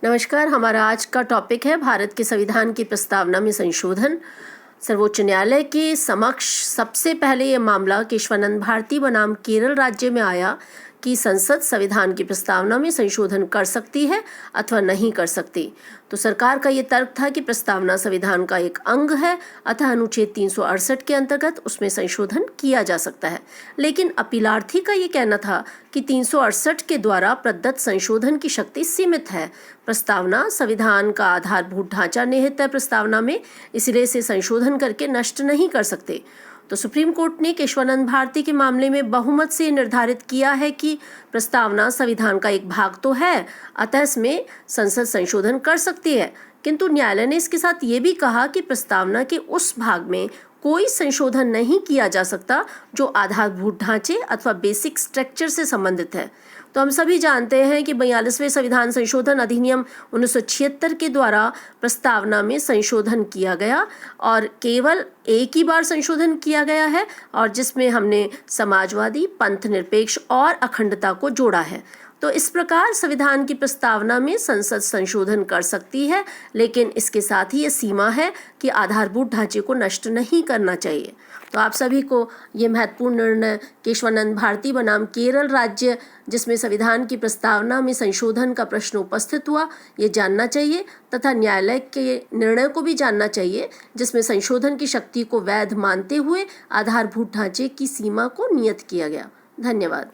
नमस्कार। हमारा आज का टॉपिक है भारत के संविधान की प्रस्तावना में संशोधन। सर्वोच्च न्यायालय के समक्ष सबसे पहले ये मामला केशवानंद भारती बनाम केरल राज्य में आया कि संसद संविधान की प्रस्तावना में संशोधन कर सकती है अथवा नहीं कर सकती। तो सरकार का ये तर्क था कि प्रस्तावना संविधान का एक अंग है, अतः अनुच्छेद 368 के अंतर्गत उसमें संशोधन किया जा सकता है। लेकिन अपीलार्थी का ये कहना था कि 368 के द्वारा प्रदत्त संशोधन की शक्ति सीमित है। प्रस्तावना संविधान का आधारभूत ढांचा निहित है प्रस्तावना में, इसलिए इसे संशोधन करके नष्ट नहीं कर सकते। तो सुप्रीम कोर्ट ने केशवानंद भारती के मामले में बहुमत से निर्धारित किया है कि प्रस्तावना संविधान का एक भाग तो है, अतः इसमें संसद संशोधन कर सकती है। किंतु न्यायालय ने इसके साथ ये भी कहा कि प्रस्तावना के उस भाग में कोई संशोधन नहीं किया जा सकता जो आधारभूत ढांचे अथवा बेसिक स्ट्रक्चर से संबंधित है। तो हम सभी जानते हैं कि 42वें संविधान संशोधन अधिनियम 1976 के द्वारा प्रस्तावना में संशोधन किया गया और केवल एक ही बार संशोधन किया गया है, और जिसमें हमने समाजवादी, पंथ निरपेक्ष और अखंडता को जोड़ा है। तो इस प्रकार संविधान की प्रस्तावना में संसद संशोधन कर सकती है, लेकिन इसके साथ ही ये सीमा है कि आधारभूत ढांचे को नष्ट नहीं करना चाहिए। तो आप सभी को ये महत्वपूर्ण निर्णय केशवानंद भारती बनाम केरल राज्य, जिसमें संविधान की प्रस्तावना में संशोधन का प्रश्न उपस्थित हुआ, ये जानना चाहिए तथा न्यायालय के निर्णय को भी जानना चाहिए, जिसमें संशोधन की शक्ति को वैध मानते हुए आधारभूत ढांचे की सीमा को नियत किया गया। धन्यवाद।